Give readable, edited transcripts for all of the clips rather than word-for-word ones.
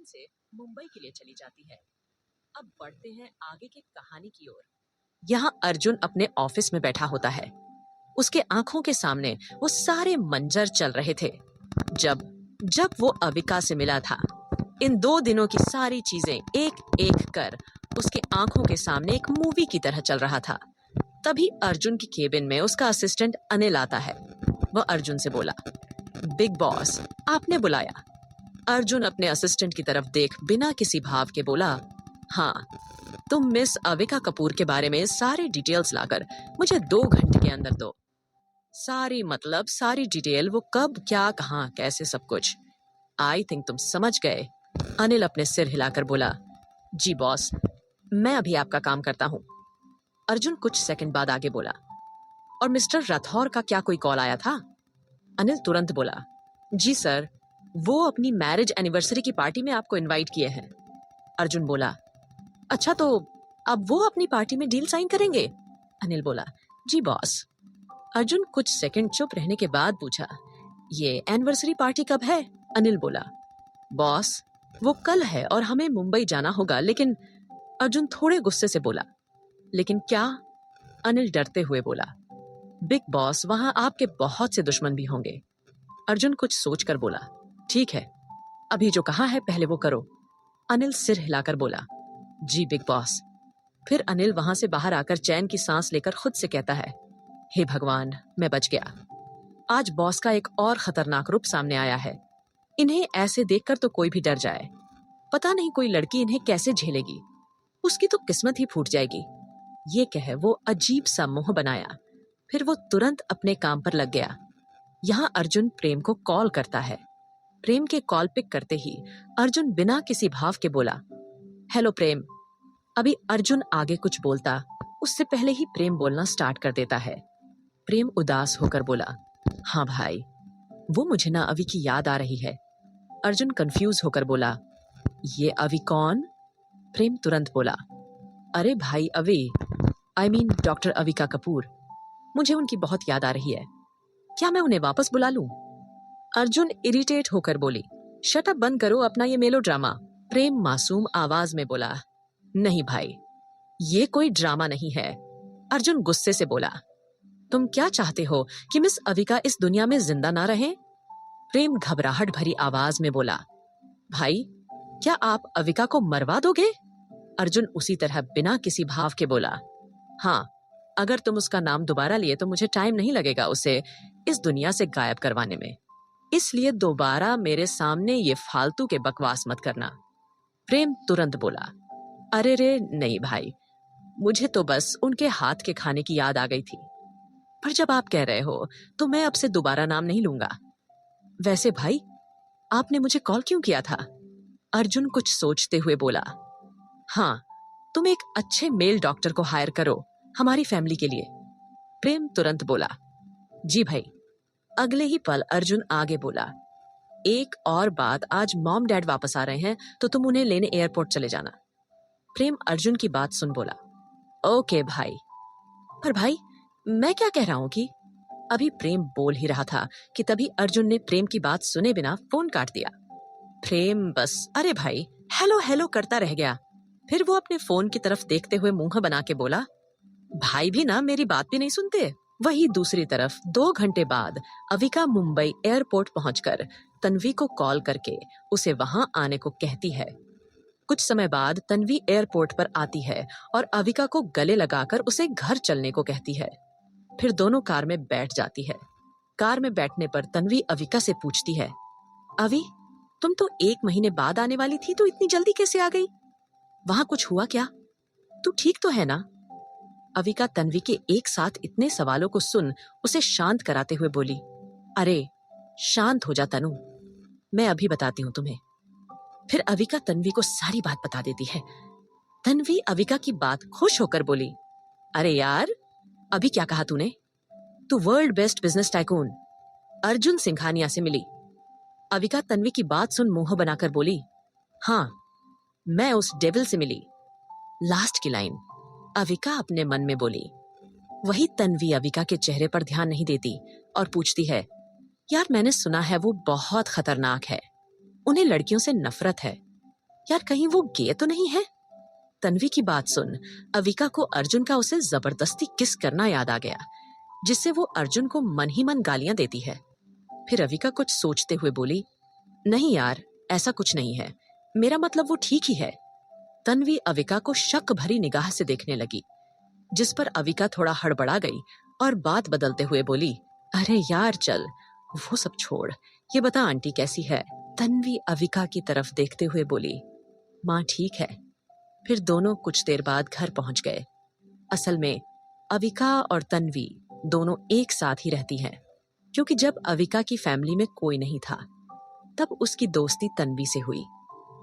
London से मुंबई के लिए चली जाती है। अब बढ़ते हैं आगे की कहानी की ओर। यहाँ अर्जुन अपने ऑफिस में बैठा होता है। उसके आंखों के सामने वो सारे मंजर चल रहे थे जब जब वो अविका से मिला था। इन 2 दिनों की सारी चीजें एक एक कर उसके आंखों के सामने एक मूवी की तरह चल रहा था। तभी अर्जुन की केबिन में उसका असिस्टेंट अनिल आता है। वह अर्जुन से बोला, बिग बॉस, आपने बुलाया। अर्जुन अपने असिस्टेंट की तरफ देख बिना किसी भाव के बोला, हाँ, तुम मिस अविका कपूर के बारे में सारी डिटेल्स लाकर मुझे 2 घंटे के अंदर दो। सारी मतलब सारी डिटेल, वो कब, क्या, कहाँ, कैसे, सब कुछ। आई थिंक तुम समझ गए। अनिल अपने सिर हिलाकर बोला, जी बॉस, मैं अभी आपका काम करता हूँ। अर्जुन कुछ सेकंड बाद आगे बोला, और मिस्टर राठौर का क्या कोई कॉल आया था? अनिल तुरंत बोला, जी सर, वो अपनी मैरिज एनिवर्सरी की पार्टी में आपको इनवाइट किए हैं। अर्जुन बोला, अच्छा, तो अब वो अपनी पार्टी में डील साइन करेंगे? अनिल बोला, जी बॉस। अर्जुन कुछ सेकंड चुप रहने के बाद पूछा, ये एनिवर्सरी पार्टी कब है? अनिल बोला, बॉस, वो कल है और हमें मुंबई जाना होगा, लेकिन। अर्जुन थोड़े गुस्से से बोला, लेकिन क्या? अनिल डरते हुए बोला, बिग बॉस, वहां आपके बहुत से दुश्मन भी होंगे। अर्जुन कुछ सोचकर बोला, ठीक है, अभी जो कहा है पहले वो करो। अनिल सिर हिलाकर बोला, जी बिग बॉस। फिर अनिल वहां से बाहर आकर चैन की सांस लेकर खुद से कहता है, हे भगवान, मैं बच गया। आज बॉस का एक और खतरनाक रूप सामने आया है। इन्हें ऐसे देखकर तो कोई भी डर जाए। पता नहीं कोई लड़की इन्हें कैसे झेलेगी। उसकी तो किस्मत ही फूट जाएगी। ये कह वो अजीब सा मुंह बनाया। फिर वो तुरंत अपने काम पर लग गया। यहाँ अर्जुन प्रेम को कॉल करता है। प्रेम के कॉल पिक करते ही अर्जुन बिना किसी भाव के बोला, हेलो प्रेम। अभी अर्जुन आगे कुछ बोलता, उससे पहले ही प्रेम बोलना स्टार्ट कर देता है। प्रेम उदास होकर बोला, हाँ भाई, वो मुझे ना अभी की याद आ रही है। अर्जुन कंफ्यूज होकर बोला, ये अभी कौन? प्रेम तुरंत बोला, अरे भाई अभी, I mean doctor Avika Kapoor. मुझे उनकी बहुत याद आ रही है। क्या मैं उन्हें वापस बुला लूं? अर्जुन इरिटेट होकर बोली, शट अप, बंद करो अपना ये मेलो ड्रामा। प्रेम मासूम आवाज में बोला, नहीं भाई, ये कोई ड्रामा नहीं है। अर्जुन गुस्से से बोला, तुम क्या चाहते हो कि मिस अविका इस दुनिया में जिंदा ना रहे? प्रेम घबराहट भरी आवाज में बोला, भाई, क्या आप अविका को मरवा दोगे? अर्जुन उसी तरह बिना किसी भाव के बोला, हाँ, अगर तुम उसका नाम दोबारा लिए तो मुझे टाइम नहीं लगेगा उसे इस दुनिया से गायब करवाने में। इसलिए दोबारा मेरे सामने ये फालतू के बकवास मत करना। प्रेम तुरंत बोला, अरे रे नहीं भाई, मुझे तो बस उनके हाथ के खाने की याद आ गई थी। पर जब आप कह रहे हो तो मैं अब से दोबारा नाम नहीं लूंगा। वैसे भाई, आपने मुझे कॉल क्यों किया था? अर्जुन कुछ सोचते हुए बोला, हाँ, तुम एक अच्छे मेल डॉक्टर को हायर करो हमारी फैमिली के लिए। प्रेम तुरंत बोला, जी भाई। अगले ही पल अर्जुन आगे बोला, एक और बात, आज मॉम डैड वापस आ रहे हैं तो तुम उन्हें लेने एयरपोर्ट चले जाना। प्रेम अर्जुन की बात सुन बोला, ओके भाई। पर भाई, मैं क्या कह रहा हूं कि। अभी प्रेम बोल ही रहा था कि तभी अर्जुन ने प्रेम की बात सुने बिना फोन काट दिया। प्रेम बस अरे भाई हेलो हेलो करता रह गया। फिर वो अपने फोन की तरफ देखते हुए मुंह बना के बोला, भाई भी ना मेरी बात भी नहीं सुनते। वही दूसरी तरफ 2 घंटे बाद अविका मुंबई एयरपोर्ट पहुंचकर तन्वी को कॉल करके उसे वहां आने को कहती है। कुछ समय बाद तन्वी एयरपोर्ट पर आती है और अविका को गले लगाकर उसे घर चलने को कहती है। फिर दोनों कार में बैठ जाती है। कार में बैठने पर तन्वी अविका से पूछती है, अवि, तुम तो 1 महीने बाद आने वाली थी तो इतनी जल्दी कैसे आ गई? वहां कुछ हुआ क्या? तू ठीक तो है ना? अविका तन्वी के एक साथ इतने सवालों को सुन उसे शांत कराते हुए बोली, अरे शांत हो जा तनु, मैं अभी बताती हूँ तुम्हें। फिर अविका तन्वी को सारी बात बता देती है। तन्वी अविका की बात खुश होकर बोली, अरे यार, अभी क्या कहा तूने? तू world best business tycoon Arjun Singhania से मिली। अविका तन्वी की बात सुन मुंह बनाकर बोली, हाँ, मैं उस डेविल से मिली। लास्ट की लाइन अविका अपने मन में बोली। वही तन्वी अविका के चेहरे पर ध्यान नहीं देती और पूछती है, यार मैंने सुना है वो बहुत खतरनाक है, उन्हें लड़कियों से नफरत है। यार कहीं वो गे तो नहीं है? तन्वी की बात सुन अविका को अर्जुन का उसे जबरदस्ती किस करना याद आ गया, जिससे वो अर्जुन को मन ही मन गालियां देती है। फिर अविका कुछ सोचते हुए बोली, नहीं यार, ऐसा कुछ नहीं है, मेरा मतलब वो ठीक ही है। तन्वी अविका को शक भरी निगाह से देखने लगी, जिस पर अविका थोड़ा हड़बड़ा गई और बात बदलते हुए बोली, अरे यार चल, वो सब छोड़, ये बता आंटी कैसी है? तन्वी अविका की तरफ देखते हुए बोली, माँ ठीक है। फिर दोनों कुछ देर बाद घर पहुंच गए। असल में अविका और तन्वी दोनों एक साथ ही रहती हैं, क्योंकि जब अविका की फैमिली में कोई नहीं था तब उसकी दोस्ती तन्वी से हुई।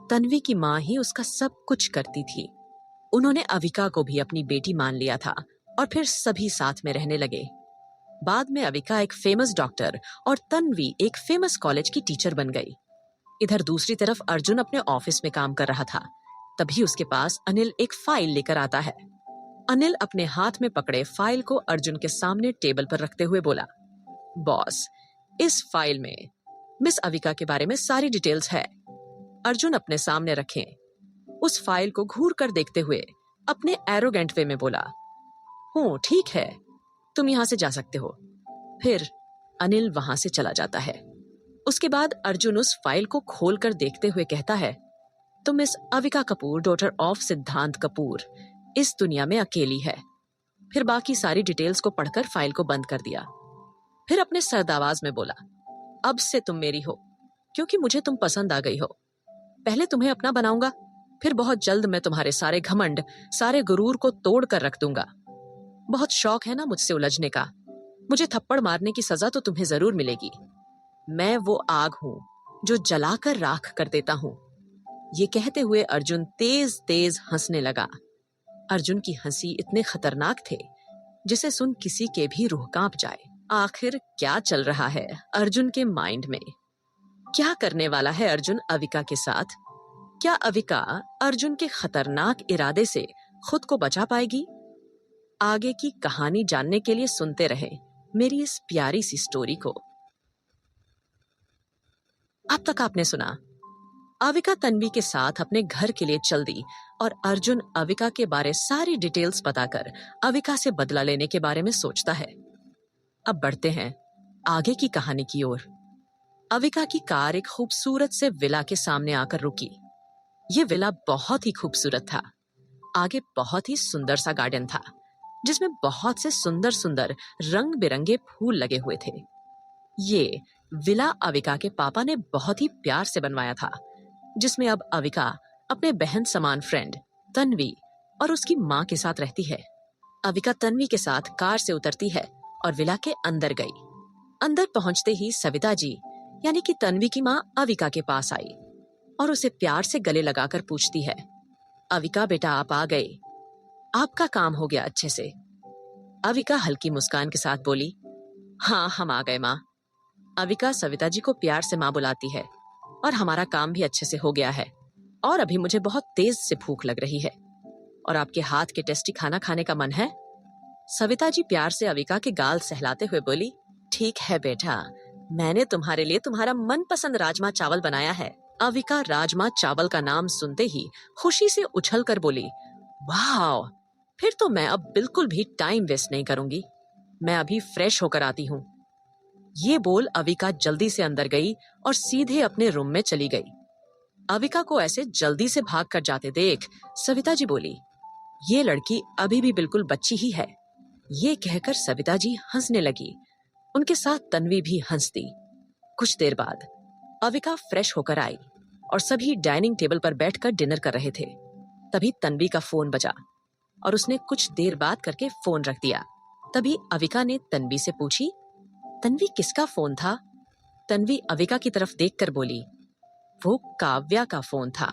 तन्वी की माँ ही उसका सब कुछ करती थी। उन्होंने अविका को भी अपनी बेटी मान लिया था और फिर सभी साथ में रहने लगे। बाद में अविका एक फेमस डॉक्टर और तन्वी एक फेमस कॉलेज की टीचर बन गई। इधर दूसरी तरफ अर्जुन अपने ऑफिस में काम कर रहा था। तभी उसके पास अनिल एक फाइल लेकर आता है। अनिल अपने हाथ में पकड़े फाइल को अर्जुन के सामने टेबल पर रखते हुए बोला, बॉस, इस फाइल में मिस अविका के बारे में सारी डिटेल्स है। अर्जुन अपने सामने रखे उस फाइल को घूर कर देखते हुए अपने एरोगेंट वे में बोला, हूँ ठीक है, तुम यहां से जा सकते हो। फिर अनिल वहां से चला जाता है। उसके बाद अर्जुन उस फाइल को खोलकर देखते हुए कहता है, तो miss Avika Kapoor, daughter of सिद्धांत कपूर, इस दुनिया में अकेली है। फिर बाकी सारी डिटेल्स को पढ़कर फाइल को बंद कर दिया। फिर अपने सर्दावाज में बोला, अब से तुम मेरी हो, क्योंकि मुझे तुम पसंद आ गई हो। पहले तुम्हें अपना बनाऊंगा, फिर बहुत जल्द मैं तुम्हारे सारे घमंड, सारे गुरूर को तोड़ कर रख दूंगा। बहुत शौक है ना मुझसे उलझने का, मुझे थप्पड़ मारने की सजा तो तुम्हें जरूर मिलेगी। मैं वो आग हूं जो जलाकर राख कर देता हूं। ये कहते हुए अर्जुन तेज तेज हंसने लगा। अर्जुन की हंसी इतने खतरनाक थे जिसे सुन किसी के भी रूह कांप जाए। आखिर क्या चल रहा है अर्जुन के माइंड में? क्या करने वाला है अर्जुन अविका के साथ? क्या अविका अर्जुन के खतरनाक इरादे से खुद को बचा पाएगी? आगे की कहानी जानने के लिए सुनते रहें मेरी इस प्यारी सी स्टोरी को। अब तक आपने सुना अविका तन्वी के साथ अपने घर के लिए चल दी और अर्जुन अविका के बारे सारी डिटेल्स बताकर अविका से बदला लेने के बारे में सोचता है। अब बढ़ते हैं आगे की कहानी की ओर। अविका की कार एक खूबसूरत से विला के सामने आकर रुकी। ये विला बहुत ही खूबसूरत था। आगे बहुत ही सुंदर सा गार्डन था जिसमें बहुत से सुंदर सुंदर रंग बिरंगे फूल लगे हुए थे। ये विला अविका के पापा ने बहुत ही प्यार से बनवाया था, जिसमें अब अविका अपने बहन समान फ्रेंड तन्वी और उसकी माँ के साथ रहती है। अविका तन्वी के साथ कार से उतरती है और विला के अंदर गई। अंदर पहुंचते ही सविता जी यानी कि तन्वी की माँ अविका के पास आई और उसे प्यार से गले लगाकर पूछती है, अविका बेटा आप आ गए, आपका काम हो गया अच्छे से। अविका हल्की मुस्कान के साथ बोली, हाँ हम आ गए माँ। अविका सविता जी को प्यार से माँ बुलाती है और हमारा काम भी अच्छे से हो गया है और अभी मुझे बहुत तेज से भूख लग रही है और आपके हाथ के टेस्टी खाना खाने का मन है। सविता जी प्यार से अविका के गाल सहलाते हुए बोली, ठीक है बेटा, मैंने तुम्हारे लिए तुम्हारा मनपसंद राजमा चावल बनाया है। अविका राजमा चावल का नाम सुनते ही खुशी से उछल कर बोली, वाह, फिर तो मैं अब बिल्कुल भी टाइम वेस्ट नहीं करूंगी, मैं अभी फ्रेश होकर आती हूँ। ये बोल अविका जल्दी से अंदर गई और सीधे अपने रूम में चली गई। अविका को ऐसे जल्दी से भाग कर जाते देख सविता जी बोली, ये लड़की अभी भी बिल्कुल बच्ची ही है। ये कहकर सविता जी हंसने लगी। उनके साथ तन्वी भी हंसती। कुछ देर बाद अविका फ्रेश होकर आई और सभी डाइनिंग टेबल पर बैठकर डिनर कर रहे थे। तभी तन्वी का फोन बजा और उसने कुछ देर बाद करके फोन रख दिया। तभी अविका ने तन्वी से पूछी, तन्वी किसका फोन था? तन्वी अविका की तरफ देखकर बोली, वो काव्या का फोन था।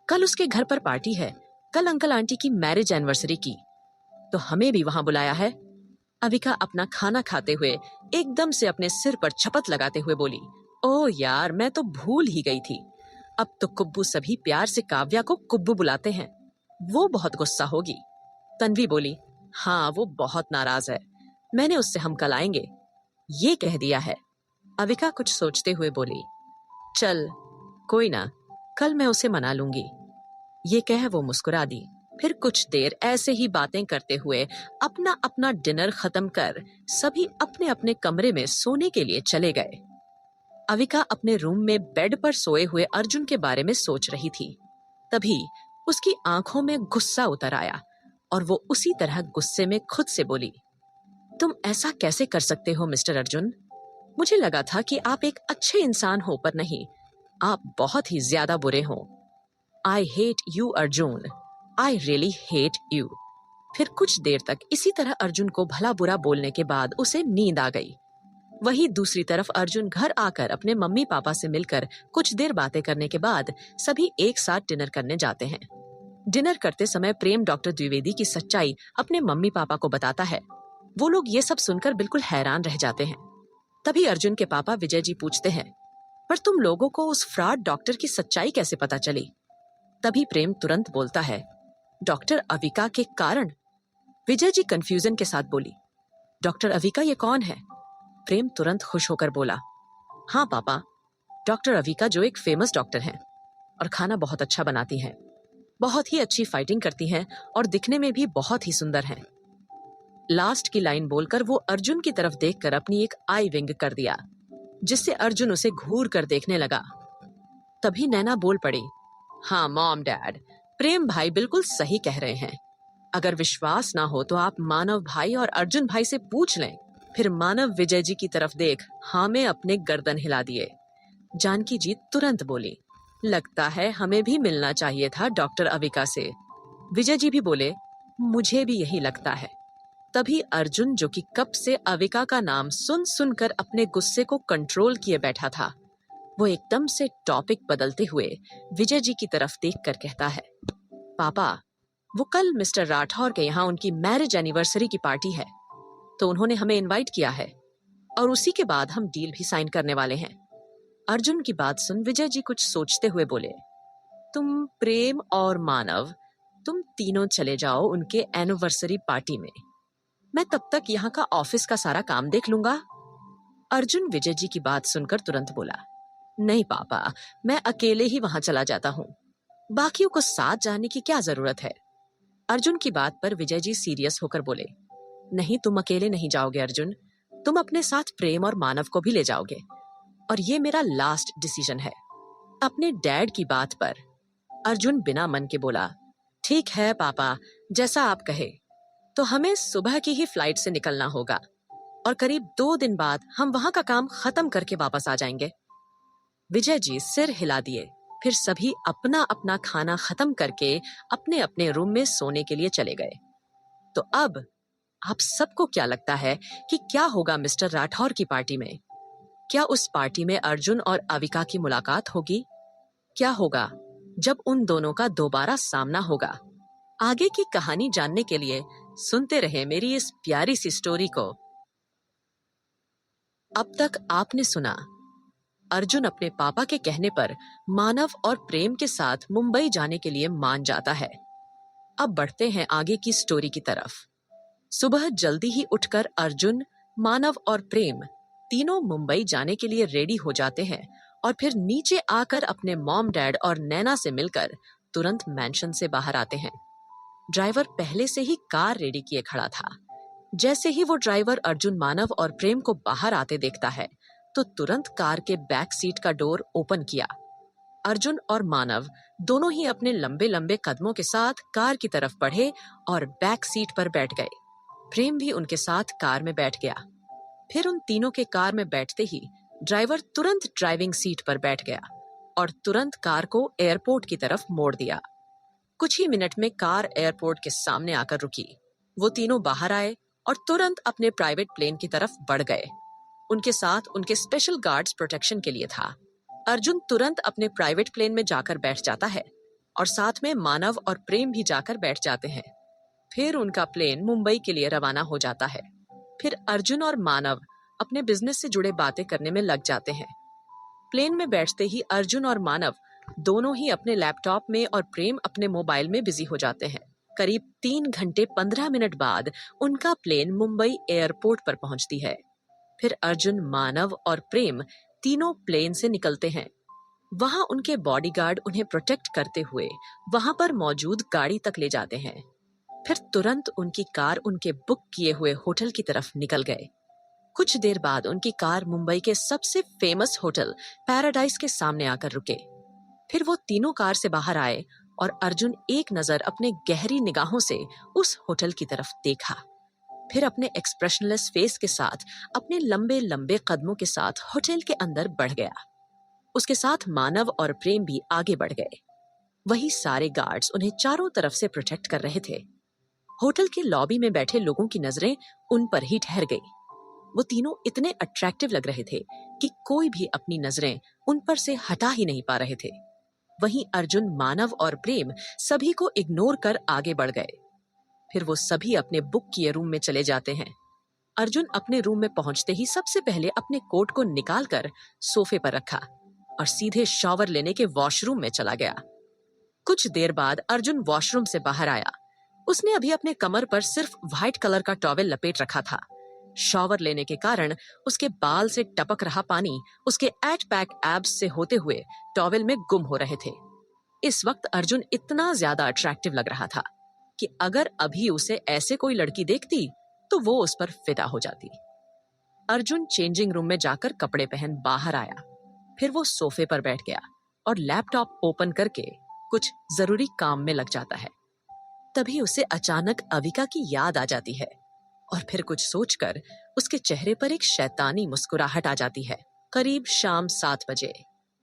कल उसके घर पर पार्टी है, कल अंकल आंटी की मैरिज एनिवर्सरी की, तो हमें भी वहां बुलाया है। अविका अपना खाना खाते हुए एकदम से अपने सिर पर छपत लगाते हुए बोली, ओह यार, मैं तो भूल ही गई थी। अब तो कुब्बू सभी प्यार से काव्या को कुब्बू बुलाते हैं, वो बहुत गुस्सा होगी। तन्वी बोली, हाँ वो बहुत नाराज है, मैंने उससे हम कल आएंगे ये कह दिया है। अविका कुछ सोचते हुए बोली, चल कोई ना, कल मैं उसे मना लूंगी। ये कह वो मुस्कुरा दी। फिर कुछ देर ऐसे ही बातें करते हुए अपना अपना डिनर खत्म कर सभी अपने अपने कमरे में सोने के लिए चले गए। अविका अपने रूम में बेड पर सोए हुए अर्जुन के बारे में सोच रही थी। तभी उसकी आंखों में गुस्सा उतर आया और वो उसी तरह गुस्से में खुद से बोली, तुम ऐसा कैसे कर सकते हो मिस्टर अर्जुन? मुझे लगा था कि आप एक अच्छे इंसान हो, पर नहीं, आप बहुत ही ज्यादा बुरे हो। I hate you Arjun, I really hate you. फिर कुछ देर तक इसी तरह अर्जुन को भला बुरा बोलने के बाद उसे नींद आ गई। वहीं दूसरी तरफ अर्जुन घर आकर अपने मम्मी पापा से मिलकर कुछ देर बातें करने के बाद सभी एक साथ डिनर करने जाते हैं। डिनर करते समय प्रेम डॉक्टर द्विवेदी की सच्चाई अपने मम्मी पापा को बताता है। वो लोग ये सब सुनकर बिल्कुल हैरान रह जाते हैं। तभी अर्जुन के पापा विजय जी पूछते हैं, पर तुम लोगों को उस फ्रॉड डॉक्टर की सच्चाई कैसे पता चली? तभी प्रेम तुरंत बोलता है, डॉक्टर अविका के कारण। विजय जी कंफ्यूजन के साथ बोली, डॉक्टर अविका ये कौन है? प्रेम तुरंत खुश होकर बोला, हाँ पापा, डॉक्टर अविका जो एक फेमस डॉक्टर हैं और खाना बहुत अच्छा बनाती हैं, बहुत ही अच्छी फाइटिंग करती हैं और दिखने में भी बहुत ही सुंदर हैं। लास्ट की लाइन बोलकर वो अर्जुन की तरफ देखकर अपनी एक आई विंग कर दिया, जिससे अर्जुन उसे घूर कर देखने लगा। तभी नैना बोल पड़ी, हाँ मॉम डैड, प्रेम भाई बिल्कुल सही कह रहे हैं। अगर विश्वास ना हो तो आप मानव भाई और अर्जुन भाई से पूछ लें। फिर मानव विजय जी की तरफ देख हाँ में अपने गर्दन हिला दिए। जानकी जी तुरंत बोली, लगता है हमें भी मिलना चाहिए था डॉक्टर अविका से। विजय जी भी बोले, मुझे भी यही लगता है। तभी अर्जुन, जो कि कब से अविका का नाम सुन सुनकर अपने गुस्से को कंट्रोल किए बैठा था, वो एकदम से टॉपिक बदलते हुए विजय जी की तरफ देखकर कहता है, पापा, वो कल मिस्टर राठौर के यहाँ उनकी मैरिज एनिवर्सरी की पार्टी है, तो उन्होंने हमें इनवाइट किया है और उसी के बाद हम डील भी साइन करने वाले हैं। अर्जुन की बात सुन विजय जी कुछ सोचते हुए बोले, तुम प्रेम और मानव, तुम तीनों चले जाओ उनके एनिवर्सरी पार्टी में। मैं तब तक यहाँ का ऑफिस का सारा काम देख लूंगा। अर्जुन विजय जी की बात सुनकर तुरंत बोला, नहीं पापा, मैं अकेले ही वहां चला जाता हूँ, बाकियों को साथ जाने की क्या जरूरत है? अर्जुन की बात पर विजय जी सीरियस होकर बोले, नहीं, तुम अकेले नहीं जाओगे अर्जुन, तुम अपने साथ प्रेम और मानव को भी ले जाओगे, और ये मेरा लास्ट डिसीजन है। अपने डैड की बात पर अर्जुन बिना मन के बोला, ठीक है पापा, जैसा आप कहे। तो हमें सुबह की ही फ्लाइट से निकलना होगा और करीब 2 दिन बाद हम वहां का काम खत्म करके वापस आ जाएंगे। विजय जी सिर हिला दिए। फिर सभी अपना अपना खाना खत्म करके अपने अपने रूम में सोने के लिए चले गए। तो अब आप सबको क्या लगता है कि क्या होगा मिस्टर राठौर की पार्टी में? क्या उस पार्टी में अर्जुन और अविका की मुलाकात होगी? क्या होगा जब उन दोनों का दोबारा सामना होगा? आगे की कहानी जानने के लिए सुनते रहे मेरी इस प्यारी सी स्टोरी को। अब तक आपने सुना, अर्जुन अपने पापा के कहने पर मानव और प्रेम के साथ मुंबई जाने के लिए मान जाता है। अब बढ़ते हैं आगे की स्टोरी की तरफ। सुबह जल्दी ही उठकर अर्जुन, मानव और प्रेम तीनों मुंबई जाने के लिए रेडी हो जाते हैं और फिर नीचे आकर अपने मॉम डैड और नैना से मिलकर तुरंत मैंशन से बाहर आते हैं। ड्राइवर पहले से ही कार रेडी किए खड़ा था। जैसे ही वो ड्राइवर अर्जुन, मानव और प्रेम को बाहर आते देखता है तो तुरंत कार के बैक सीट का डोर ओपन किया। अर्जुन और मानव दोनों ही अपने लंबे लंबे कदमों के साथ कार की तरफ बढ़े और बैक सीट पर बैठ गए। प्रेम भी उनके साथ कार में बैठ गया। फिर उन तीनों के कार में बैठते ही ड्राइवर तुरंत ड्राइविंग सीट पर बैठ गया और तुरंत कार को एयरपोर्ट की तरफ मोड़ दिया। कुछ ही मिनट में कार एयरपोर्ट के सामने आकर रुकी। वो तीनों बाहर आए और तुरंत अपने प्राइवेट प्लेन की तरफ बढ़ गए। उनके साथ उनके स्पेशल गार्ड्स प्रोटेक्शन के लिए था। अर्जुन तुरंत अपने प्राइवेट प्लेन में जाकर बैठ जाता है और साथ में मानव और प्रेम भी जाकर बैठ जाते हैं। फिर उनका प्लेन मुंबई के लिए रवाना हो जाता है। फिर अर्जुन और मानव अपने बिजनेस से जुड़े बातें करने में लग जाते हैं। प्लेन में बैठते ही अर्जुन और मानव दोनों ही अपने लैपटॉप में और प्रेम अपने मोबाइल में बिजी हो जाते हैं। करीब 3 घंटे 15 मिनट बाद उनका प्लेन मुंबई एयरपोर्ट पर पहुंचती है। फिर अर्जुन, मानव और प्रेम तीनों प्लेन से निकलते हैं। वहां उनके बॉडीगार्ड उन्हें प्रोटेक्ट करते हुए वहां पर मौजूद गाड़ी तक ले जाते हैं। फिर तुरंत उनकी कार उनके बुक किए हुए होटल की तरफ निकल गए। कुछ देर बाद उनकी कार मुंबई के सबसे फेमस होटल पैराडाइज के सामने आकर रुके। फिर वो तीनों कार से बाहर आए और अर्जुन एक नजर अपने गहरी निगाहों से उस होटल की तरफ देखा। फिर अपने एक्सप्रेशनलेस फेस के साथ अपने लंबे लंबे कदमों के साथ होटल के अंदर बढ़ गया। उसके साथ मानव और प्रेम भी आगे बढ़ गए। वही सारे गार्ड्स उन्हें चारों तरफ से प्रोटेक्ट कर रहे थे। होटल के लॉबी में बैठे लोगों की नजरें उन पर ही ठहर गई। वो तीनों इतने अट्रैक्टिव लग रहे थे कि कोई भी अपनी नजरें उन पर से हटा ही नहीं पा रहे थे। वहीं अर्जुन, मानव और प्रेम सभी को इग्नोर कर आगे बढ़ गए। फिर वो सभी अपने बुक किए रूम में चले जाते हैं। अर्जुन अपने रूम में पहुंचते ही सबसे पहले अपने कोट को निकालकर सोफे पर रखा और सीधे शॉवर लेने के वॉशरूम में चला गया। कुछ देर बाद अर्जुन वॉशरूम से बाहर आया। उसने अभी अपने कमर पर सिर्फ व्हाइट कलर का टॉवेल लपेट रखा था। शॉवर लेने के कारण उसके बाल से टपक रहा पानी उसके एट पैक एब्स से होते हुए टॉवेल में गुम हो रहे थे। इस वक्त अर्जुन इतना ज्यादा अट्रैक्टिव लग रहा था कि अगर अभी उसे ऐसे कोई लड़की देखती तो वो उस पर फिदा हो जाती। अर्जुन चेंजिंग रूम में जाकर कपड़े पहन बाहर आया। फिर वो सोफे पर बैठ गया और लैपटॉप ओपन करके कुछ जरूरी काम में लग जाता है। तभी उसे अचानक अविका की याद आ जाती है और फिर कुछ सोचकर उसके चेहरे पर एक शैतानी मुस्कुराहट आ जाती है। करीब शाम 7 बजे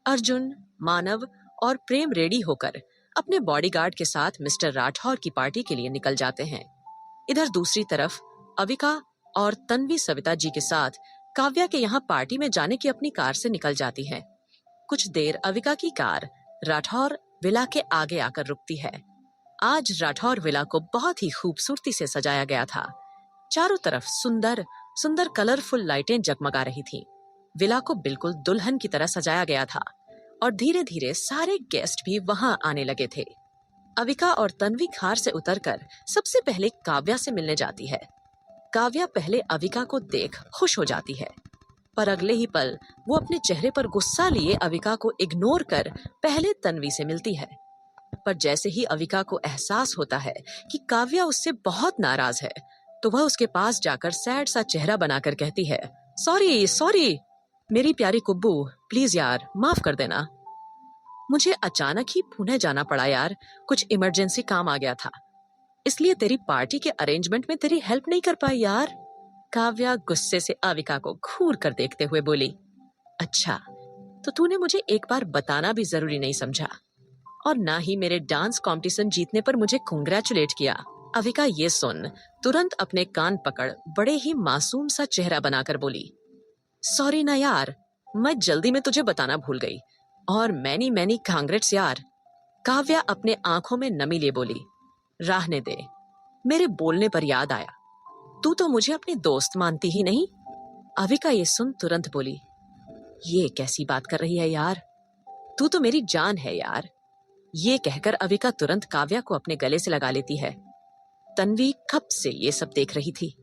अर्जुन, मानव और प्रेम रेडी होकर अपने बॉडीगार्ड के साथ मिस्टर राठौर की पार्टी के लिए निकल जाते हैं। इधर दूसरी तरफ अविका और तन्वी सविता जी के साथ काव्या के यहाँ पार्टी में जाने की अपनी कार से निकल जाती है। कुछ देर अविका की कार राठौर विला के आगे आकर रुकती है। आज राठौर विला को बहुत ही खूबसूरती से सजाया गया था। चारों तरफ सुंदर सुंदर कलरफुल लाइटें जगमगा रही थीं। विला को बिल्कुल दुल्हन की तरह सजाया गया था और धीरे धीरे सारे गेस्ट भी वहां आने लगे थे। अविका और तन्वी कार से उतरकर सबसे पहले काव्या से मिलने जाती है। काव्या पहले अविका को देख खुश हो जाती है, पर अगले ही पल वो अपने चेहरे पर गुस्सा लिए अविका को इग्नोर कर पहले तन्वी से मिलती है। पर जैसे ही अविका को एहसास होता है कि काव्या उससे बहुत नाराज है, तो वह उसके पास जाकर सैड सा चेहरा बनाकर कहती है, सॉरी सॉरी मेरी प्यारी कुब्बू, प्लीज यार माफ कर देना। मुझे अचानक ही पुणे जाना पड़ा यार, कुछ इमरजेंसी काम आ गया था, इसलिए तेरी पार्टी के अरेंजमेंट में तेरी हेल्प नहीं कर पाई यार। काव्या गुस्से से अविका को घूर कर देखते हुए बोली, अच्छा तो तूने मुझे एक बार बताना भी जरूरी नहीं समझा और ना ही मेरे डांस कंपटीशन जीतने पर मुझे कांग्रेचुलेट किया। अविका ये सुन तुरंत अपने कान पकड़ बड़े ही मासूम सा चेहरा बनाकर बोली, सॉरी ना यार, मैं जल्दी में तुझे बताना भूल गई और मैनी मैनी कांग्रेट्स यार। काव्या अपने आंखों में नमी लिए बोली, रहने दे, मेरे बोलने पर याद आया, तू तो मुझे अपनी दोस्त मानती ही नहीं। अविका ये सुन तुरंत बोली, ये कैसी बात कर रही है यार, तू तो मेरी जान है यार। ये कहकर अविका तुरंत काव्या को अपने गले से लगा लेती है। तन्वी कब से ये सब देख रही थी।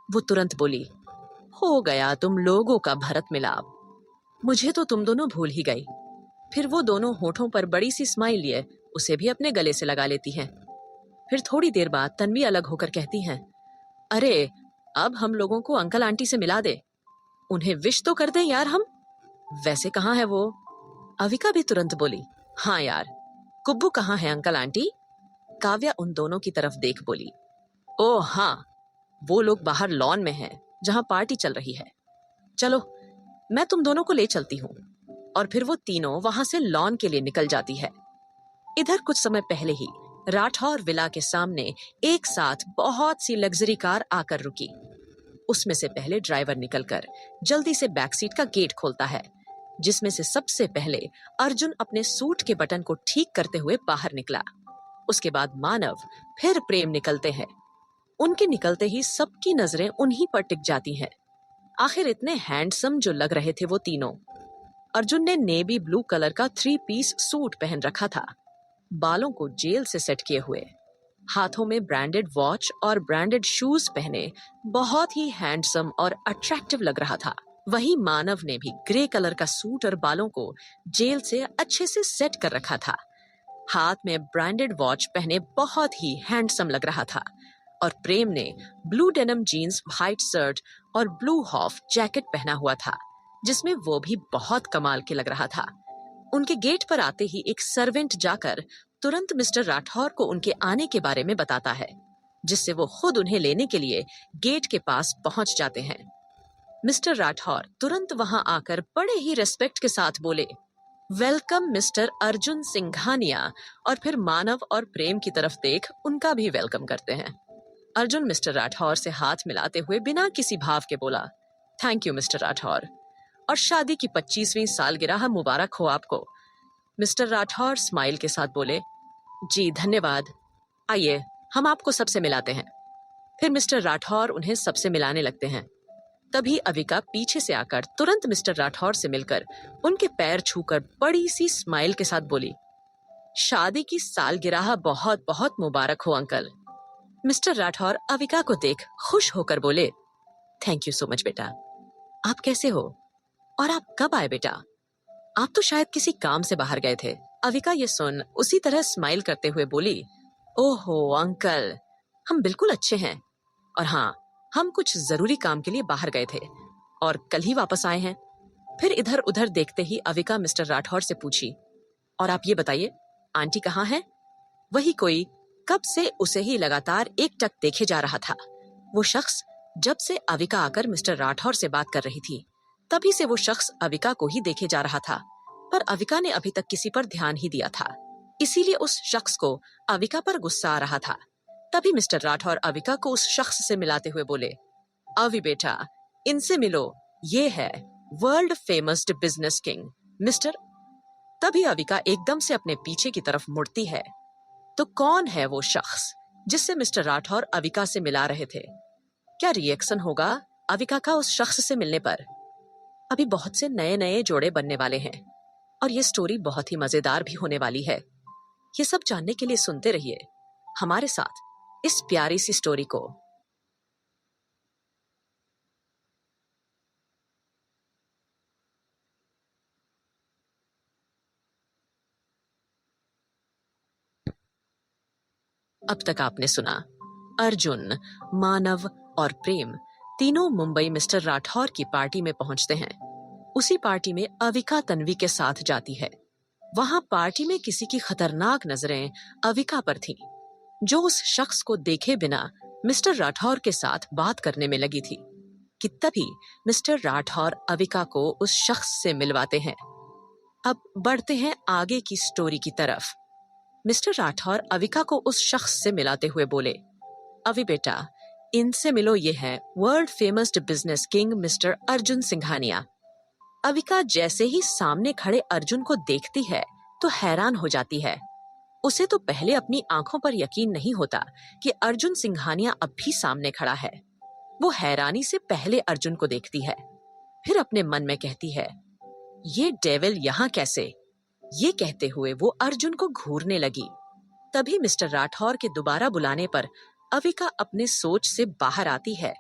वो तुरंत बोली, हो गया तुम लोगों का भरत मिलाप, मुझे तो तुम दोनों भूल ही गई। फिर वो दोनों होठों पर बड़ी सी स्माइल लिए उसे भी अपने गले से लगा लेती हैं। फिर थोड़ी देर बाद तन्वी अलग होकर कहती हैं, अरे अब हम लोगों को अंकल आंटी से मिला दे, उन्हें विश तो कर दे यार हम। वैसे कहाँ है वो? अविका भी तुरंत बोली, हाँ यार, कुब्बू कहाँ है अंकल आंटी? काव्या उन दोनों की तरफ देख बोली, ओह हाँ, वो लोग बाहर लॉन में हैं जहां पार्टी चल रही है, चलो मैं तुम दोनों को ले चलती हूँ। और फिर वो तीनों वहां से लॉन के लिए निकल जाती है। इधर कुछ समय पहले ही राठौर विला के सामने एक साथ बहुत सी लग्जरी कार आकर रुकी। उसमें से पहले ड्राइवर निकलकर जल्दी से बैक सीट का गेट खोलता है, जिसमें से सबसे पहले अर्जुन अपने सूट के बटन को ठीक करते हुए बाहर निकला। उसके बाद मानव, फिर प्रेम निकलते हैं। उनके निकलते ही सबकी नजरें उन्हीं पर टिक जाती हैं। आखिर इतने हैंडसम जो लग रहे थे वो तीनों। अर्जुन ने नेवी ब्लू कलर का 3 पीस सूट पहन रखा था, बालों को जेल से सेट किए हुए, हाथों में ब्रांडेड वॉच और ब्रांडेड शूज पहने बहुत ही हैंडसम और अट्रैक्टिव लग रहा था। वही मानव ने भी ग्रे कलर का सूट और बालों को जेल से अच्छे से सेट कर रखा था। हाथ में ब्रांडेड वॉच पहने बहुत ही हैंडसम लग रहा था। और प्रेम ने blue denim jeans, white shirt और ब्लू हॉफ जैकेट पहना हुआ था, जिसमें वो भी बहुत कमाल के लग रहा था। उनके गेट पर आते ही एक सर्वेंट जाकर तुरंत मिस्टर राठौर को उनके आने के बारे में बताता है, जिससे वो खुद उन्हें लेने के लिए गेट के पास पहुंच जाते हैं। मिस्टर राठौर तुरंत वहां आकर बड़े ही रेस्पेक्ट के साथ बोले, वेलकम मिस्टर अर्जुन सिंघानिया, और फिर मानव और प्रेम की तरफ देख उनका भी वेलकम करते हैं। अर्जुन मिस्टर राठौर से हाथ मिलाते हुए बिना किसी भाव के बोला, थैंक यू मिस्टर राठौर, और शादी की 25वीं सालगिरह मुबारक हो आपको। मिस्टर राठौर स्माइल के साथ बोले, जी धन्यवाद, आइए हम आपको सबसे मिलाते हैं। फिर मिस्टर राठौर उन्हें सबसे मिलाने लगते हैं। तभी अविका पीछे से आकर तुरंत मिस्टर राठौर से मिलकर उनके पैर छूकर बड़ी सी स्माइल के साथ बोली, शादी की सालगिरह बहुत बहुत मुबारक हो अंकल। मिस्टर राठौर अविका को देख खुश होकर बोले, थैंक यू सो मच बेटा, आप कैसे हो और आप कब आए बेटा? आप तो शायद किसी काम से बाहर गए थे। अविका ये सुन उसी तरह स्माइल करते हुए बोली, ओहो अंकल, हम बिल्कुल अच्छे हैं, और हाँ, हम कुछ जरूरी काम के लिए बाहर गए थे और कल ही वापस आए हैं। फिर इधर उधर देखते ही अविका मिस्टर राठौर से पूछी, और आप ये बताइए आंटी कहाँ हैं? वही कोई कब से उसे ही लगातार एकटक देखे जा रहा था। वो शख्स जब से अविका आकर मिस्टर राठौर से बात कर रही थी, तभी से वो शख्स अविका को ही देखे जा रहा था, पर अविका ने अभी तक किसी पर ध्यान ही दिया था। इसीलिए उस शख्स को अविका पर गुस्सा आ रहा था। तभी मिस्टर राठौर अविका को उस शख्स से मिलाते हुए बोले, अवि बेटा, इनसे मिलो, ये है world famous business king mister. तभी अविका एकदम से अपने पीछे की तरफ मुड़ती है। तो कौन है वो शख्स जिससे मिस्टर राठौर अविका से मिला रहे थे? क्या रिएक्शन होगा अविका का उस शख्स से मिलने पर? अभी बहुत से नए नए जोड़े बनने वाले हैं और ये स्टोरी बहुत ही मजेदार भी होने वाली है। ये सब जानने के लिए सुनते रहिए हमारे साथ इस प्यारी सी स्टोरी को। अब तक आपने सुना अर्जुन, मानव और प्रेम तीनों मुंबई मिस्टर राठौर की पार्टी में पहुंचते हैं। उसी पार्टी में अविका तन्वी के साथ जाती है। वहां पार्टी में किसी की खतरनाक नजरें अविका पर थीं, जो उस शख्स को देखे बिना मिस्टर राठौर के साथ बात करने में लगी थी कि तभी मिस्टर राठौर अविका को उस शख्स से मिलवाते हैं। अब बढ़ते हैं आगे की स्टोरी की तरफ। मिस्टर राठौर अविका को उस शख्स से मिलाते हुए बोले, अवि बेटा, इनसे मिलो, ये है world famous business king mister Arjun Singhania. Avika जैसे ही सामने खड़े अर्जुन को देखती है तो हैरान हो जाती है। उसे तो पहले अपनी आंखों पर यकीन नहीं होता कि अर्जुन सिंघानिया अब भी सामने खड़ा है। वो हैरानी से पहले अर्जुन को देखती है, फिर अपने मन में कहती है, ये डेविल यहाँ कैसे? ये कहते हुए वो अर्जुन को घूरने लगी। तभी मिस्टर राठौर के दोबारा बुलाने पर अविका अपने सोच से बाहर आती है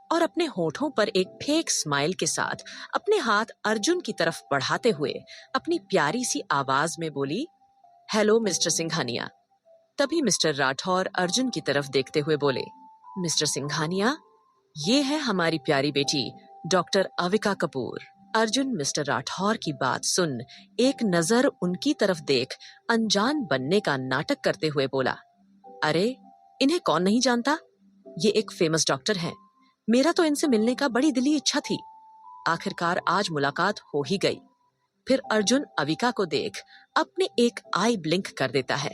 और अपने होठों पर एक फेक स्माइल के साथ अपने हाथ अर्जुन की तरफ बढ़ाते हुए अपनी प्यारी सी आवाज में बोली, हेलो मिस्टर सिंघानिया। तभी मिस्टर राठौर अर्जुन की तरफ देखते हुए बोले, मिस्टर सिंघानिया, ये है हमारी प्यारी बेटी डॉक्टर अविका कपूर। अर्जुन मिस्टर राठौर की बात सुन एक नजर उनकी तरफ देख अनजान बनने का नाटक करते हुए बोला, अरे इन्हें कौन नहीं जानता? ये एक फेमस डॉक्टर हैं। मेरा तो इनसे मिलने का बड़ी दिली इच्छा थी। आखिरकार आज मुलाकात हो ही गई। फिर अर्जुन अविका को देख अपने एक आई ब्लिंक कर देता है।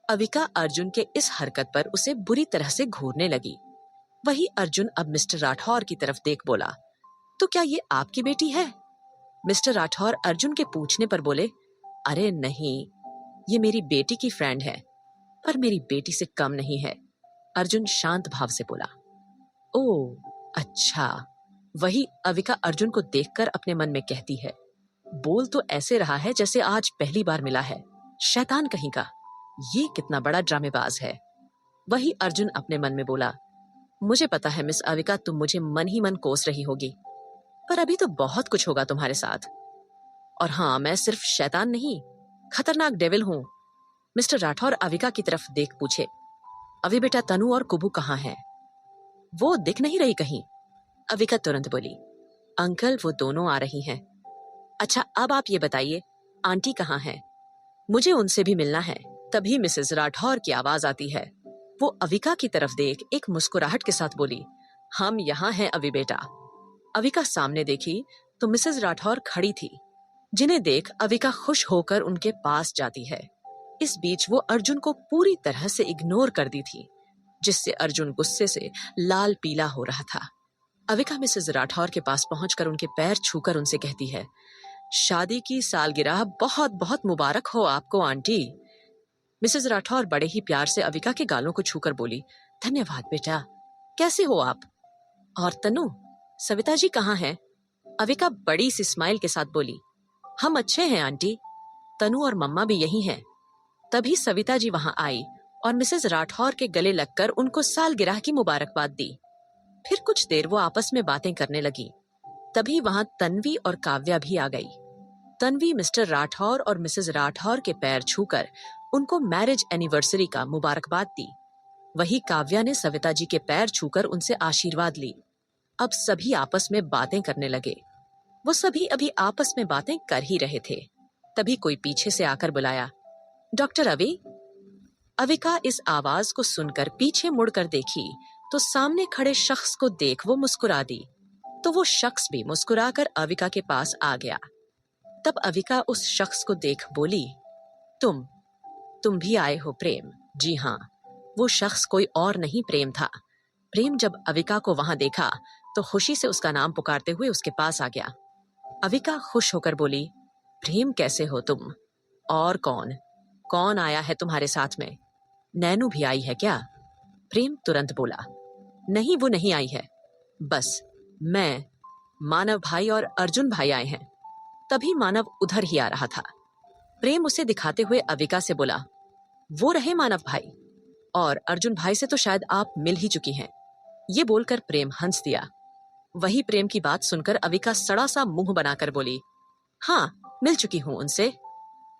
अविका अर्जुन के इस हरकत पर उसे बुरी तरह से घूरने लगी। वही अर्जुन अब मिस्टर राठौर की तरफ देख बोला, तो क्या ये आपकी बेटी है? मिस्टर राठौर अर्जुन के पूछने पर बोले, अरे नहीं, ये मेरी बेटी की फ्रेंड है, पर मेरी बेटी से कम नहीं है। अर्जुन शांत भाव से बोला, ओह अच्छा। वही अविका अर्जुन को देखकर अपने मन में कहती है, बोल तो ऐसे रहा है जैसे आज पहली बार मिला है। शैतान कहीं का, ये कितना बड़ा ड्रामेबाज है। वही अर्जुन अपने मन में बोला, मुझे पता है मिस अविका, तुम मुझे मन ही मन कोस रही होगी, पर अभी तो बहुत कुछ होगा तुम्हारे साथ। और हाँ, मैं सिर्फ शैतान नहीं, खतरनाक डेविल हूँ। मिस्टर राठौर अविका की तरफ देख पूछे, अभी बेटा तनु और कुबू कहाँ हैं? वो दिख नहीं रही कहीं। अविका तुरंत बोली, अंकल वो दोनों आ रही हैं। अच्छा अब आप ये बताइए, आंटी कहाँ हैं? मुझे उनसे भी मिलना है। तभी मिसेस राठौर की आवाज आती है। वो अविका की तरफ देख एक मुस्कुराहट के साथ बोली, हम यहाँ हैं अभी बेटा। अविका सामने देखी तो मिसेस राठौर खड़ी थी, जिन्हें देख अविका खुश होकर उनके पास जाती है। इस बीच वो अर्जुन को पूरी तरह से इग्नोर कर दी थी, जिससे अर्जुन गुस्से से लाल पीला हो रहा था। अविका मिसेस राठौर के पास पहुंचकर उनके पैर छूकर उनसे कहती है, शादी की सालगिरह बहुत बहुत मुबारक हो आपको आंटी। मिसेस राठौर बड़े ही प्यार से अविका के गालों को छूकर बोली, धन्यवाद बेटा, कैसे हो आप? और तनु, सविता जी कहाँ हैं? अविका बड़ी सी स्माइल के साथ बोली, हम अच्छे हैं आंटी, तनु और मम्मा भी यही हैं। तभी सविता जी वहां आई और मिसेस राठौर के गले लगकर उनको सालगिरह की मुबारकबाद दी। फिर कुछ देर वो आपस में बातें करने लगी। तभी वहां तन्वी और काव्या भी आ गई। तन्वी मिस्टर राठौर और मिसेस राठौर के पैर छूकर उनको मैरिज एनिवर्सरी का मुबारकबाद दी। वही काव्या ने सविता जी के पैर छूकर उनसे आशीर्वाद ली। अब सभी आपस में बातें करने लगे। वो सभी अभी आपस में बातें कर ही रहे थे, तभी कोई पीछे से आकर बुलाया, डॉक्टर अवी। अविका इस आवाज को सुनकर पीछे मुड़कर देखी तो सामने खड़े शख्स को देख वो मुस्कुरा दी। तो वो शख्स भी मुस्कुराकर अविका के पास आ गया। तब अविका उस शख्स को देख बोली, तुम भी आए हो प्रेम? जी हाँ। वो शख्स कोई और नहीं प्रेम था। प्रेम जब अविका को वहां देखा तो खुशी से उसका नाम पुकारते हुए उसके पास आ गया। अविका खुश होकर बोली, प्रेम कैसे हो तुम? और कौन कौन आया है तुम्हारे साथ में? नैनू भी आई है क्या? प्रेम तुरंत बोला, नहीं वो नहीं आई है, बस मैं, मानव भाई और अर्जुन भाई आए हैं। तभी मानव उधर ही आ रहा था। प्रेम उसे दिखाते हुए अविका से बोला, वो रहे मानव भाई, और अर्जुन भाई से तो शायद आप मिल ही चुकी हैं। ये बोलकर प्रेम हंस दिया। वही प्रेम की बात सुनकर अविका सड़ा सा मुंह बनाकर बोली, हाँ मिल चुकी हूं उनसे।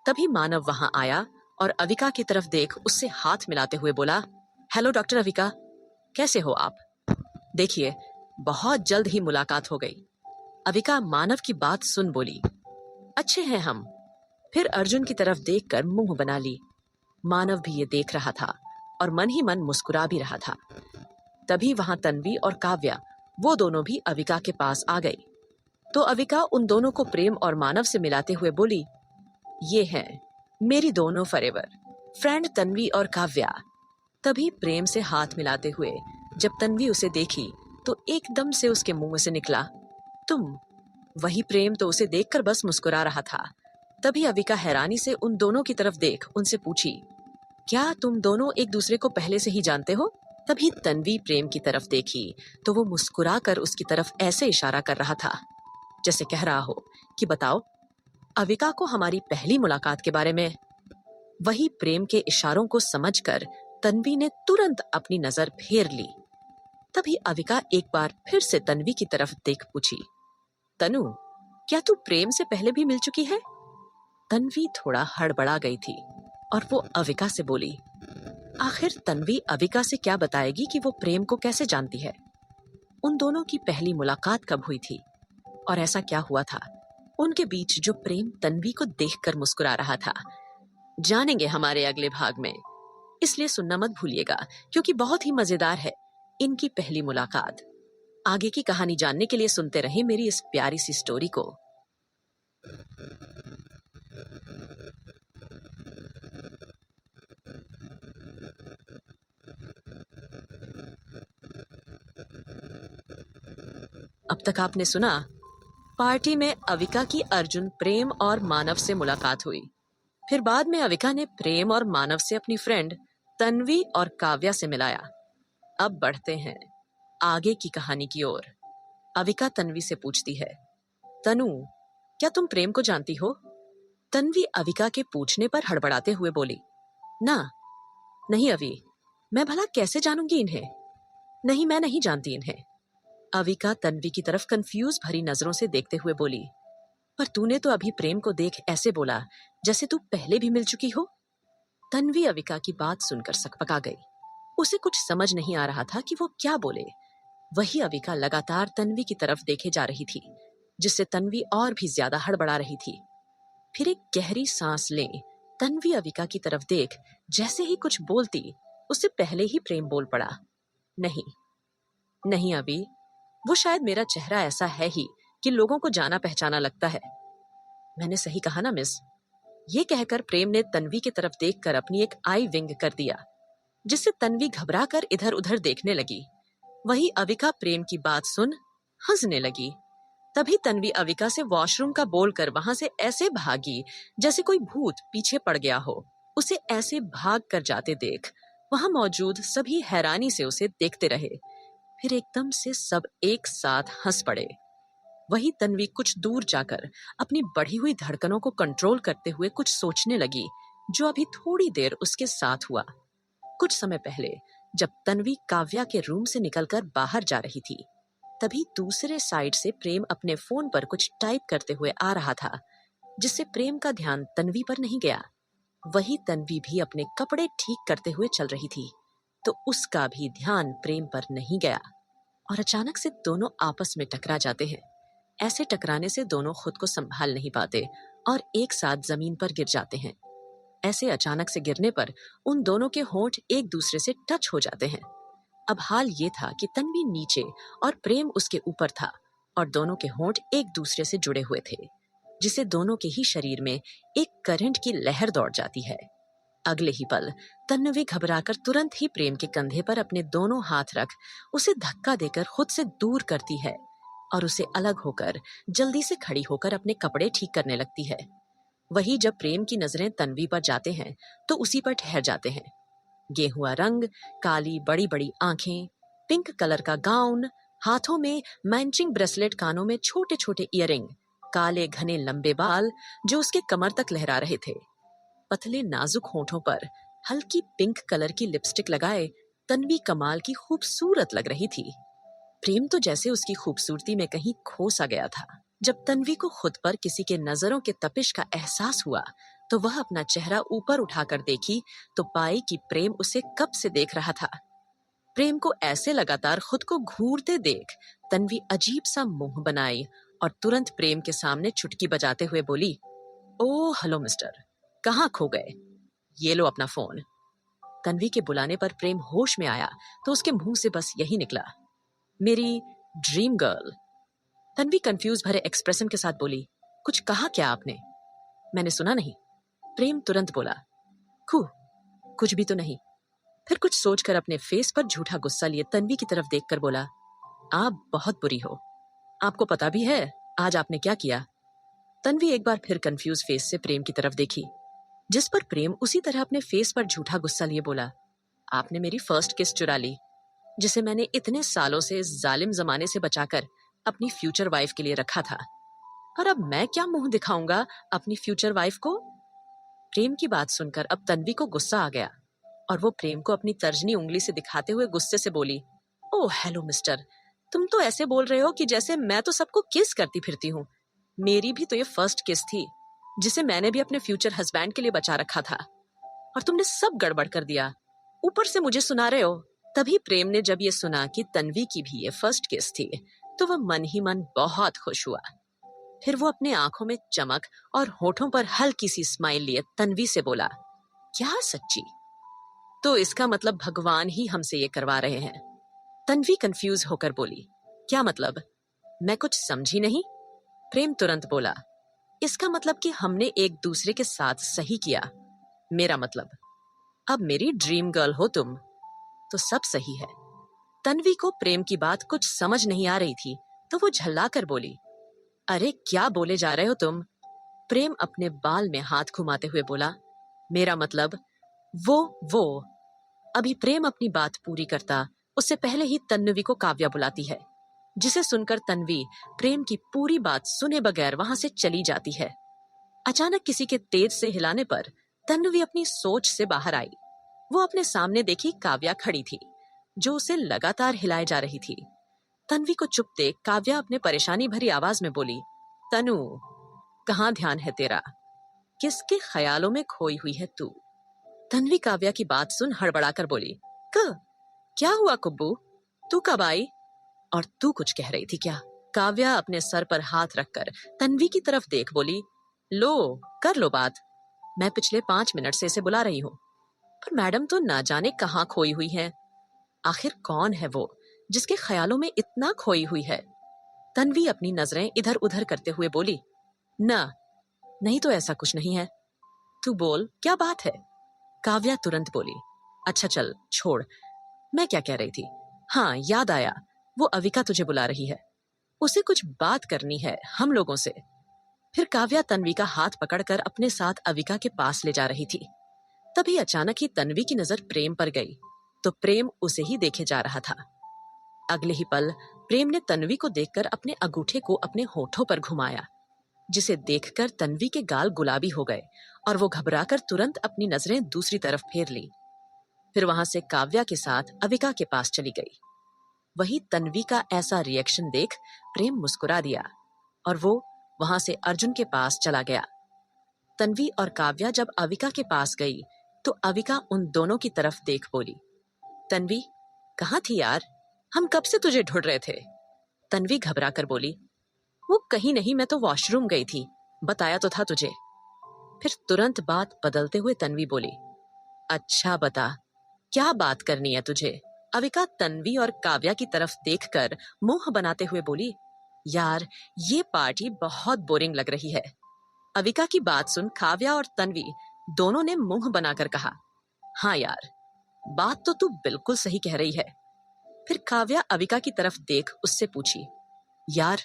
तभी मानव वहां आया और अविका की तरफ देख उससे हाथ मिलाते हुए बोला, हेलो डॉक्टर अविका, कैसे हो आप? देखिए बहुत जल्द ही मुलाकात हो गई। अविका मानव की बात सुन बोली, अच्छे हैं हम। फिर अर्जुन की तरफ देखकर मुंह बना ली। मानव भी ये देख रहा था और मन ही मन मुस्कुरा भी रहा था। तभी वहां तन्वी और काव्या, वो दोनों भी अविका के पास आ गई। तो अविका उन दोनों को प्रेम और मानव से मिलाते हुए बोली, ये हैं मेरी दोनों फॉरएवर फ्रेंड तन्वी और काव्या। तभी प्रेम से हाथ मिलाते हुए जब तन्वी उसे देखी तो एकदम से उसके मुंह से निकला, तुम। वही प्रेम तो उसे देखकर बस मुस्कुरा रहा था। तभी अविका हैरानी से उन दोनों की तरफ देख उनसे पूछी, क्या तुम दोनों एक दूसरे को पहले से ही जानते हो? तभी तन्वी प्रेम की तरफ देखी तो वो मुस्कुराकर उसकी तरफ ऐसे इशारा कर रहा था जैसे कह रहा हो कि बताओ अविका को हमारी पहली मुलाकात के बारे में। वही प्रेम के इशारों को समझकर तन्वी ने तुरंत अपनी नजर फेर ली। तभी अविका एक बार फिर से तन्वी की तरफ देख पूछी, तनु, क्या तू प्रेम से पहले भी मिल चुकी है? तन्वी थोड़ा हड़बड़ा गई थी और वो अविका से बोली, आखिर तन्वी अविका से क्या बताएगी कि वो प्रेम को कैसे जानती है? उन दोनों की पहली मुलाकात कब हुई थी और ऐसा क्या हुआ था उनके बीच जो प्रेम तन्वी को देखकर मुस्कुरा रहा था? जानेंगे हमारे अगले भाग में, इसलिए सुनना मत भूलिएगा क्योंकि बहुत ही मजेदार है इनकी पहली मुलाकात। आगे की कहानी जानने के लिए सुनते रहें मेरी इस प्यारी सी स्टोरी को। अब तक आपने सुना, पार्टी में अविका की अर्जुन, प्रेम और मानव से मुलाकात हुई। फिर बाद में अविका ने प्रेम और मानव से अपनी फ्रेंड तन्वी और काव्या से मिलाया। अब बढ़ते हैं आगे की कहानी की ओर। अविका तन्वी से पूछती है, तनु, क्या तुम प्रेम को जानती हो? तन्वी अविका के पूछने पर हड़बड़ाते हुए बोली, ना, नहीं अवि, मैं भला कैसे जानूंगी इन्हें? नहीं, मैं नहीं जानती इन्हें। अविका तन्वी की तरफ कंफ्यूज भरी नजरों से देखते हुए बोली, पर तूने तो अभी प्रेम को देख ऐसे बोला जैसे तू पहले भी मिल चुकी हो। तन्वी अविका की बात सुनकर सकपका गई। उसे कुछ समझ नहीं आ रहा था कि वो क्या बोले। वही अविका लगातार तन्वी की तरफ देखे जा रही थी, जिससे तन्वी और भी ज्यादा हड़बड़ा रही थी। फिर एक गहरी सांस ले तन्वी अविका की तरफ देख जैसे ही कुछ बोलती, उससे पहले ही प्रेम बोल पड़ा, नहीं नहीं अभी, वो शायद मेरा चेहरा ऐसा है ही कि लोगों को जाना पहचाना लगता है। मैंने सही कहा ना मिस? ये कहकर प्रेम ने तन्वी की तरफ देखकर अपनी एक आई विंग कर दिया, जिससे तन्वी घबराकर इधर उधर देखने लगी। वही अविका प्रेम की बात सुन हंसने लगी। तभी तन्वी अविका से वॉशरूम का बोलकर वहां से ऐसे भागी जैसे कोई भूत पीछे पड़ गया हो। उसे ऐसे भाग कर जाते देख वहां मौजूद सभी हैरानी से उसे देखते रहे। फिर एकदम से सब एक साथ हंस पड़े। वही तन्वी कुछ दूर जाकर अपनी बढ़ी हुई धड़कनों को कंट्रोल करते हुए कुछ सोचने लगी, जो अभी थोड़ी देर उसके साथ हुआ। कुछ समय पहले जब तन्वी काव्या के रूम से निकलकर बाहर जा रही थी, तभी दूसरे साइड से प्रेम अपने फोन पर कुछ टाइप करते हुए आ रहा था, जिससे प्रेम का ध्यान तन्वी पर नहीं गया। वही तन्वी भी अपने कपड़े ठीक करते हुए चल रही थी, तो उसका भी ध्यान प्रेम पर नहीं गया। और अचानक से दोनों आपस में टकरा जाते हैं। ऐसे टकराने से दोनों खुद को संभाल नहीं पाते और एक साथ जमीन पर गिर जाते हैं। ऐसे अचानक से गिरने पर उन दोनों के होंठ एक दूसरे से टच हो जाते हैं। अब हाल ये था कि तन्वी नीचे और प्रेम उसके ऊपर था और दोनों के होंठ एक दूसरे से जुड़े हुए थे, जिससे दोनों के ही शरीर में एक करंट की लहर दौड़ जाती है। अगले ही पल तन्वी घबराकर तुरंत ही प्रेम के कंधे पर अपने दोनों हाथ रख उसे धक्का देकर खुद से दूर करती है और उसे अलग होकर जल्दी से खड़ी होकर अपने कपड़े ठीक करने लगती है। वही जब प्रेम की नजरें तन्वी पर जाते हैं तो उसी पर ठहर जाते हैं। गेहुआ रंग, काली बड़ी बड़ी आंखें, पिंक कलर का गाउन, हाथों में मैचिंग ब्रेसलेट, कानों में छोटे छोटे इयररिंग, काले घने लंबे बाल जो उसके कमर तक लहरा रहे थे। पतले नाजुक होठों पर हल्की पिंक कलर की लिपस्टिक लगाए तन्वी कमाल की खूबसूरत लग रही थी। प्रेम तो जैसे उसकी खूबसूरती में कहीं खो सा गया था। जब तन्वी को खुद पर किसी के नजरों के तपिश का एहसास हुआ तो वह अपना चेहरा ऊपर उठाकर देखी तो पाई कि प्रेम उसे कब से देख रहा था। प्रेम को ऐसे लगातार खुद को घूरते देख तन्वी अजीब सा मुंह बनाई और तुरंत प्रेम के सामने चुटकी बजाते हुए बोली, ओ हेलो मिस्टर, कहाँ खो गए? ये लो अपना फोन। तन्वी के बुलाने पर प्रेम होश में आया तो उसके मुंह से बस यही निकला, मेरी ड्रीम गर्ल। तन्वी कंफ्यूज भरे एक्सप्रेशन के साथ बोली, कुछ कहा क्या आपने? मैंने सुना नहीं। प्रेम तुरंत बोला, खू कुछ भी तो नहीं। फिर कुछ सोचकर अपने फेस पर झूठा गुस्सा लिए तन्वी की तरफ देखकर बोला, आप बहुत बुरी हो। आपको पता भी है आज आपने क्या किया? तन्वी एक बार फिर कंफ्यूज फेस से प्रेम की तरफ देखी, जिस पर प्रेम उसी तरह अपने फेस पर झूठा गुस्सा लिए बोला, आपने मेरी फर्स्ट किस चुरा ली, जिसे मैंने इतने सालों से इस जालिम जमाने से बचाकर अपनी फ्यूचर वाइफ के लिए रखा था। और अब मैं क्या मुंह दिखाऊंगा अपनी फ्यूचर वाइफ को? प्रेम की बात सुनकर अब तन्वी को गुस्सा आ गया और वो प्रेम को अपनी तर्जनी उंगली से दिखाते हुए गुस्से से बोली, ओह हेलो मिस्टर, तुम तो ऐसे बोल रहे हो कि जैसे मैं तो सबको किस करती फिरती हूँ। मेरी भी तो ये फर्स्ट किस थी, जिसे मैंने भी अपने फ्यूचर हस्बैंड के लिए बचा रखा था, और तुमने सब गड़बड़ कर दिया। ऊपर से मुझे सुना रहे हो। तभी प्रेम ने जब ये सुना कि तन्वी की भी ये फर्स्ट किस थी तो वह मन ही मन बहुत खुश हुआ। फिर वो अपने आंखों में चमक और होठों पर हल्की सी स्माइल लिए तन्वी से बोला, क्या सच्ची? तो इसका मतलब भगवान ही हमसे ये करवा रहे हैं। तन्वी कंफ्यूज होकर बोली, क्या मतलब? मैं कुछ समझी नहीं। प्रेम तुरंत बोला, इसका मतलब कि हमने एक दूसरे के साथ सही किया। मेरा मतलब, अब मेरी ड्रीम गर्ल हो तुम, तो सब सही है। तन्वी को प्रेम की बात कुछ समझ नहीं आ रही थी तो वो झल्ला कर बोली, अरे क्या बोले जा रहे हो तुम? प्रेम अपने बाल में हाथ घुमाते हुए बोला, मेरा मतलब वो। अभी प्रेम अपनी बात पूरी करता उससे पहले ही तन्वी को काव्या बुलाती है, जिसे सुनकर तन्वी प्रेम की पूरी बात सुने बगैर वहां से चली जाती है। अचानक किसी के तेज से हिलाने पर तन्वी अपनी सोच से बाहर आई। वो अपने सामने देखी काव्या खड़ी थी, जो उसे लगातार हिलाए जा रही थी। तन्वी को चुप देख काव्या अपने परेशानी भरी आवाज में बोली, तनु, कहाँ ध्यान है तेरा? किसके ख्यालों में खोई हुई है तू? तन्वी काव्या की बात सुन हड़बड़ाकर बोली, क्या हुआ कुब्बू? तू कब आई? और तू कुछ कह रही थी क्या? काव्या अपने सर पर हाथ रखकर तन्वी की तरफ देख बोली, लो कर लो बात। मैं पिछले 5 मिनट से इसे बुला रही हूँ, पर मैडम तो ना जाने कहाँ खोई हुई है। आखिर कौन है वो जिसके ख्यालों में इतना खोई हुई है? तन्वी अपनी नजरें इधर उधर करते हुए बोली, ना, नहीं तो ऐसा कुछ नहीं है। तू बोल, क्या बात है? काव्या तुरंत बोली, अच्छा चल छोड़, मैं क्या कह रही थी, हाँ याद आया, वो अविका तुझे बुला रही है, उसे कुछ बात करनी है हम लोगों से। फिर काव्या तन्वी का हाथ पकड़कर अपने साथ अविका के पास ले जा रही थी। तभी अचानक ही तन्वी की नजर प्रेम पर गई, तो प्रेम उसे ही देखे जा रहा था। अगले ही पल प्रेम ने तन्वी को देखकर अपने अंगूठे को अपने होठों पर घुमाया, जिसे देखकर तन्वी के गाल गुलाबी हो गए और वो घबराकर तुरंत अपनी नजरें दूसरी तरफ फेर ली। फिर वहां से काव्या के साथ अविका के पास चली गई। वही तन्वी का ऐसा रिएक्शन देख प्रेम मुस्कुरा दिया और वो वहां से अर्जुन के पास चला गया। तन्वी और काव्या जब अविका के पास गई तो अविका उन दोनों की तरफ देख बोली, तन्वी, कहाँ थी यार? हम कब से तुझे ढूंढ रहे थे। तन्वी घबरा कर बोली, वो कहीं नहीं, मैं तो वॉशरूम गई थी, बताया तो था तुझे। फिर तुरंत बात बदलते हुए तन्वी बोली, अच्छा बता, क्या बात करनी है तुझे? अविका तन्वी और काव्या की तरफ देखकर मुंह बनाते हुए बोली, यार ये पार्टी बहुत बोरिंग लग रही है। अविका की बात सुन काव्या और तन्वी दोनों ने मुंह बनाकर कहा, हाँ यार, बात तो तू बिल्कुल सही कह रही है। फिर काव्या अविका की तरफ देख उससे पूछी, यार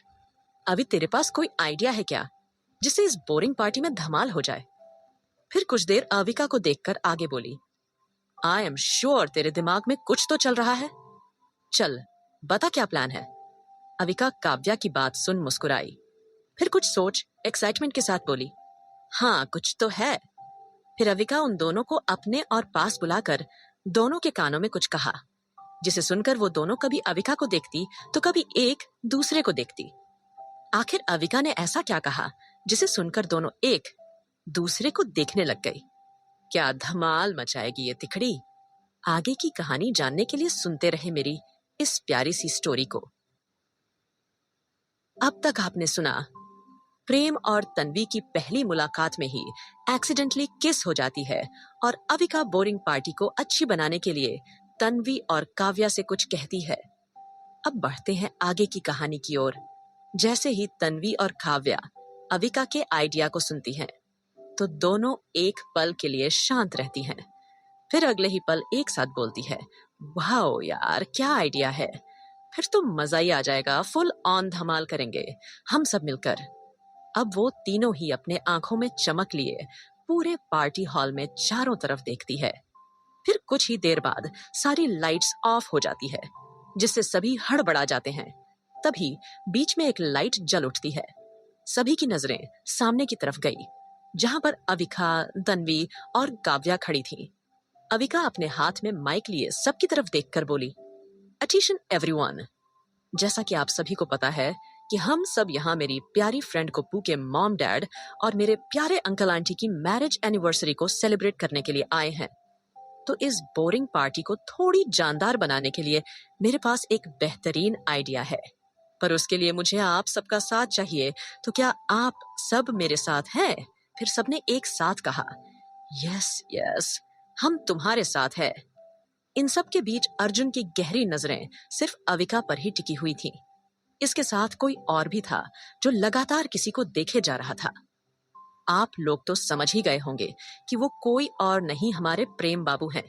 अभी तेरे पास कोई आइडिया है क्या जिससे इस बोरिंग पार्टी में धमाल हो जाए? फिर कुछ देर अविका को देखकर आगे बोली, आई एम श्योर तेरे दिमाग में कुछ तो चल रहा है, चल बता क्या प्लान है। अविका काव्या की बात सुन मुस्कुराई, फिर कुछ सोच एक्साइटमेंट के साथ बोली, हाँ कुछ तो है। फिर अविका उन दोनों को अपने और पास बुलाकर दोनों के कानों में कुछ कहा, जिसे सुनकर वो दोनों कभी अविका को देखती तो कभी एक दूसरे को देखती। आखिर अविका ने ऐसा क्या कहा जिसे सुनकर दोनों एक दूसरे को देखने लग गई? क्या धमाल मचाएगी ये तिकड़ी? आगे की कहानी जानने के लिए सुनते रहे मेरी इस प्यारी सी स्टोरी को। अब तक आपने सुना प्रेम और तन्वी की पहली मुलाकात में ही एक्सीडेंटली किस हो जाती है और अविका बोरिंग पार्टी को अच्छी बनाने के लिए तन्वी और काव्या से कुछ कहती है। अब बढ़ते हैं आगे की कहानी की ओर। जैसे ही तन्वी और काव्या अविका के आइडिया को सुनती हैं, तो दोनों एक पल के लिए शांत रहती हैं। फिर अगले ही पल एक साथ बोलती है, वाओ यार क्या आइडिया है, फिर तो मजा ही आ जाएगा, फुल ऑन धमाल करेंगे हम सब मिलकर। अब वो तीनों ही अपने आंखों में चमक लिए पूरे पार्टी हॉल में चारों तरफ देखती है। फिर कुछ ही देर बाद सारी लाइट्स ऑफ हो जाती है, जिससे सभी हड़बड़ा जाते हैं। तभी बीच में एक लाइट जल उठती है। सभी की नजरें सामने की तरफ गई, जहां पर अविका, तन्वी और काव्या खड़ी थी। अविका अपने हाथ में माइक लिए सबकी तरफ देखकर बोली, अटेंशन एवरीवन, जैसा कि आप सभी को पता है कि हम सब यहाँ मेरी प्यारी फ्रेंड कुप्पू के मॉम डैड और मेरे प्यारे अंकल आंटी की मैरिज एनिवर्सरी को सेलिब्रेट करने के लिए आए हैं। तो इस बोरिंग पार्टी को थोड़ी जानदार बनाने के लिए मेरे पास एक बेहतरीन आइडिया है, पर उसके लिए मुझे आप सबका साथ चाहिए। तो क्या आप सब मेरे साथ हैं? फिर सबने एक साथ कहा, यस यस, हम तुम्हारे साथ हैं। इन सब के बीच अर्जुन की गहरी नजरें सिर्फ अविका पर ही टिकी हुई थीं। इसके साथ कोई और भी था जो लगातार किसी को देखे जा रहा था। आप लोग तो समझ ही गए होंगे कि वो कोई और नहीं हमारे प्रेम बाबू हैं,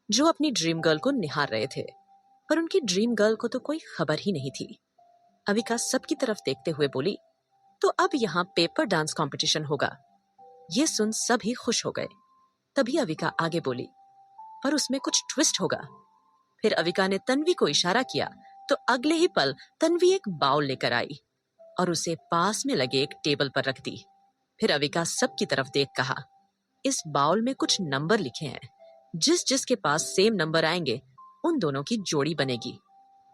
जो अपनी ड्रीम गर्ल को निहार रहे थे, पर उनकी ड्रीम गर्ल को तो कोई खबर ही नहीं थी। अविका सबकी तरफ देखते हुए बोली, तो अब यहाँ पेपर डांस कंपटीशन होगा। ये सुन सभी खुश हो गए। तभी अविका आगे बोली, पर उसमें कुछ ट्विस्ट होगा। फिर अविका ने तन्वी को इशारा किया, तो अगले ही पल तन्वी एक बाउल लेकर आई और उसे पास में लगे एक टेबल पर रख दी। फिर अविका सबकी तरफ देख कहा, इस बाउल में कुछ नंबर लिखे हैं, जिस जिसके पास सेम नंबर आएंगे उन दोनों की जोड़ी बनेगी।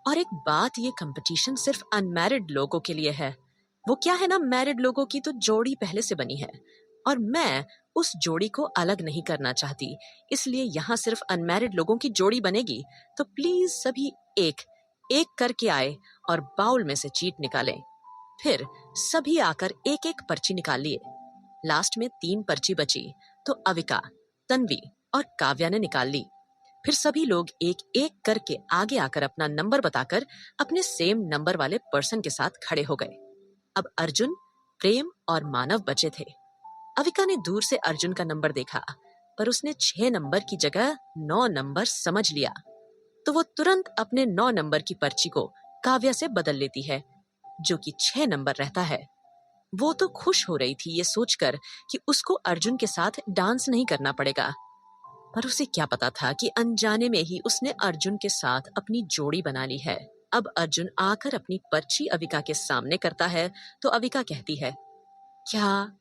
और एक बात, ये कंपटीशन सिर्फ अनमैरिड लोगों के लिए है। वो क्या है ना, मैरिड लोगों की तो जोड़ी पहले से बनी है और मैं उस जोड़ी को अलग नहीं करना चाहती, इसलिए यहाँ सिर्फ अनमैरिड लोगों की जोड़ी बनेगी। तो प्लीज सभी एक एक करके आए और बाउल में से चीट निकालें। फिर सभी आकर एक एक पर्ची निकाल लिए। लास्ट में 3 पर्ची बची, तो अविका, तन्वी और काव्या ने निकाल ली। फिर सभी लोग एक एक करके आगे आकर अपना नंबर बताकर अपने सेम नंबर वाले पर्सन के साथ खड़े हो गए। अब अर्जुन, प्रेम और मानव बचे थे। अविका ने दूर से अर्जुन का नंबर देखा, पर उसने 6 नंबर की जगह 9 नंबर समझ लिया, तो वो तुरंत अपने 9 नंबर की पर्ची को काव्या से बदल लेती है, जो कि 6 नंबर रहता है। वो तो खुश हो रही थी ये सोचकर कि उसको अर्जुन के साथ डांस नहीं करना पड़ेगा, पर उसे क्या पता था कि अनजाने में ही उसने अर्जुन के साथ अपनी जोड़ी बना ली है। अब अर्जुन आकर अपनी पर्ची अविका के सामने करता है, तो अविका कहती है, क्या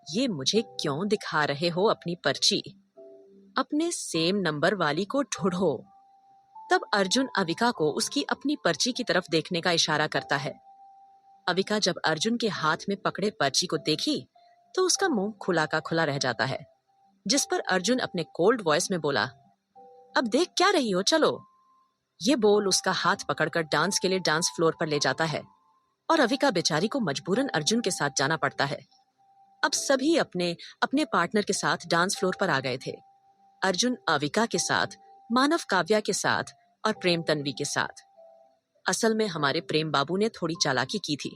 ये मुझे क्यों दिखा रहे हो अपनी पर्ची? अपने सेम नंबर वाली को ढूंढो। तब अर्जुन अविका को उसकी अपनी पर्ची की तरफ देखने का इशारा करता है। अविका जब अर्जुन के हाथ में पकड़े पर्ची को देखी, तो उसका मुंह खुला का खुला रह जाता है, जिस पर अर्जुन अपने कोल्ड वॉइस में बोला, अब देख क्या रही हो, चलो। ये बोल उसका हाथ पकड़कर डांस के लिए डांस फ्लोर पर ले जाता है और अविका बेचारी को मजबूरन अर्जुन के साथ जाना पड़ता है। अब सभी अपने अपने पार्टनर के साथ डांस फ्लोर पर आ गए थे। अर्जुन अविका के साथ, मानव काव्या के साथ और प्रेम तन्वी के साथ। असल में हमारे प्रेम बाबू ने थोड़ी चालाकी की थी।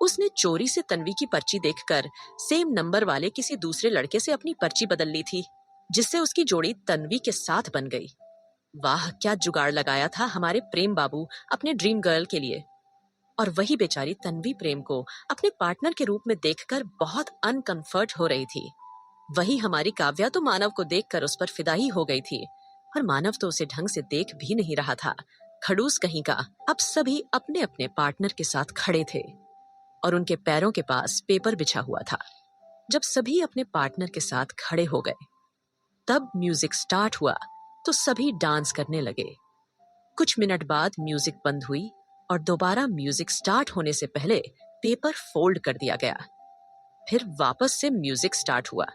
उसने चोरी से तन्वी की पर्ची देखकर सेम नंबर वाले किसी दूसरे लड़के से अपनी पर्ची बदल ली थी, जिससे उसकी जोड़ी तन्वी के साथ बन गई। वाह, क्या जुगाड़ लगाया था हमारे प्रेम बाबू अपने ड्रीम गर्ल के लिए। और वही बेचारी तन्वी प्रेम को अपने पार्टनर के रूप में देखकर बहुत अनकंफर्ट हो रही थी। वही हमारी काव्या तो मानव को देखकर उस पर फिदा ही हो गई थी, पर मानव तो उसे ढंग से देख भी नहीं रहा था, खड़ूस कहीं का। अब सभी अपने अपने पार्टनर के साथ खड़े थे और उनके पैरों के पास पेपर बिछा हुआ था। जब सभी अपने पार्टनर के साथ खड़े हो गए, तब म्यूजिक स्टार्ट हुआ तो सभी डांस करने लगे। कुछ मिनट बाद म्यूजिक बंद हुई और दोबारा म्यूजिक स्टार्ट होने से पहले पेपर फोल्ड कर दिया गया। फिर वापस से म्यूजिक स्टार्ट हुआ।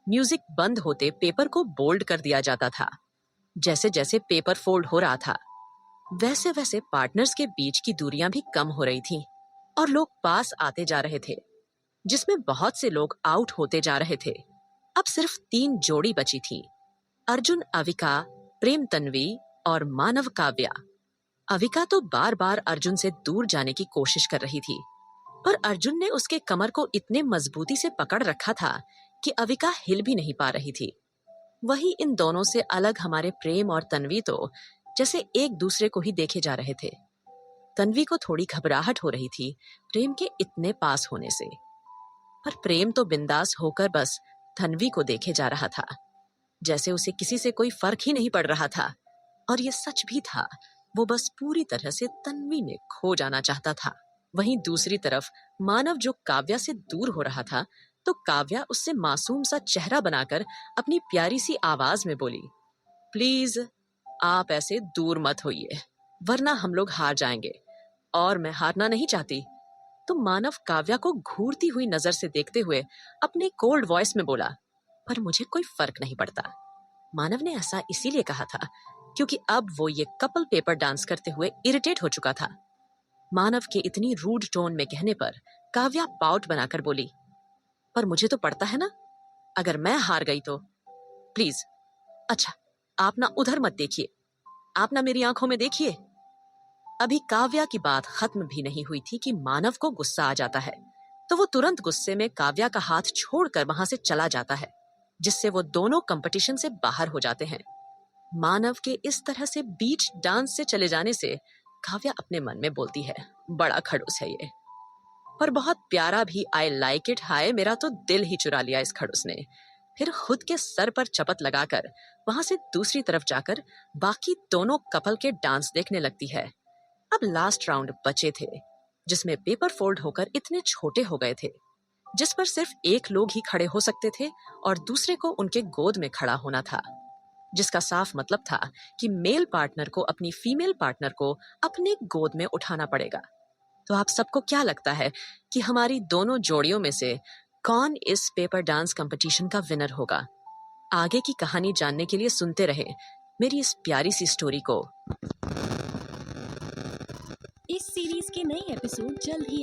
म्यूजिक बंद होते पेपर को बोल्ड कर दिया जाता था। जैसे जैसे पेपर फोल्ड हो रहा था, वैसे वैसे पार्टनर्स के बीच की दूरियां भी कम हो रही थीं और लोग पास आते जा रहे थे, जिसमें बहुत से लोग आउट होते जा रहे थे। अब सिर्फ 3 जोड़ी बची थी, अर्जुन अविका, प्रेम तन्वी और मानव काव्या। अविका तो बार बार अर्जुन से दूर जाने की कोशिश कर रही थी, पर अर्जुन ने उसके कमर को इतने मजबूती से पकड़ रखा था कि अविका हिल भी नहीं पा रही थी। वही इन दोनों से अलग हमारे प्रेम और तन्वी तो जैसे एक दूसरे को ही देखे जा रहे थे। तन्वी को थोड़ी घबराहट हो रही थी प्रेम के इतने पास होने से, पर प्रेम तो बिंदास होकर बस तन्वी को देखे जा रहा था, जैसे उसे किसी से कोई फर्क ही नहीं पड़ रहा था। और ये सच भी था, वो बस पूरी तरह से तन्वी में खो जाना चाहता था। वहीं दूसरी तरफ मानव जो काव्या से दूर हो रहा था, तो काव्या उससे मासूम सा चेहरा बनाकर अपनी प्यारी सी आवाज में बोली, प्लीज आप ऐसे दूर मत होइए, वरना हम लोग हार जाएंगे और मैं हारना नहीं चाहती। तो मानव काव्या को घूरती हुई नजर से देखते हुए अपने कोल्ड वॉइस में बोला, पर मुझे कोई फर्क नहीं पड़ता। मानव ने ऐसा इसीलिए कहा था क्योंकि अब वो ये कपल पेपर डांस करते हुए इरिटेट हो चुका था। मानव के इतनी रूड टोन में कहने पर काव्या पाउट बनाकर बोली, पर मुझे तो पड़ता है ना, अगर मैं हार गई तो प्लीज, अच्छा आप ना उधर मत देखिए, आप ना मेरी आंखों में देखिए। अभी काव्या की बात खत्म भी नहीं हुई थी कि मानव को गुस्सा आ जाता है, तो वो तुरंत गुस्से में काव्या का हाथ छोड़कर वहां से चला जाता है, जिससे वो दोनों कंपटीशन से बाहर हो जाते हैं। मानव के इस तरह से बीच डांस से चले जाने से काव्या अपने मन में बोलती है, बड़ा खड़ूस है ये, पर बहुत प्यारा भी। I like it. हाय, मेरा तो दिल ही चुरा लिया इस खड़ूस ने। फिर खुद के सर पर चपत लगाकर वहां से दूसरी तरफ जाकर बाकी दोनों कपल के डांस देखने लगती है। अब लास्ट राउंड बचे थे, जिसमें पेपर फोल्ड होकर इतने छोटे हो गए थे, जिस पर सिर्फ एक लोग ही खड़े हो सकते थे और दूसरे को उनके गोद में खड़ा होना था। जिसका साफ मतलब था कि मेल पार्टनर को अपनी फीमेल पार्टनर को अपने गोद में उठाना पड़ेगा। तो आप सबको क्या लगता है कि हमारी दोनों जोड़ियों में से कौन इस पेपर डांस कंपटीशन का विनर होगा? आगे की कहानी जानने के लिए सुनते रहे मेरी इस प्यारी सी स्टोरी को। इस सीरीज के नए एपिसोड जल्द ही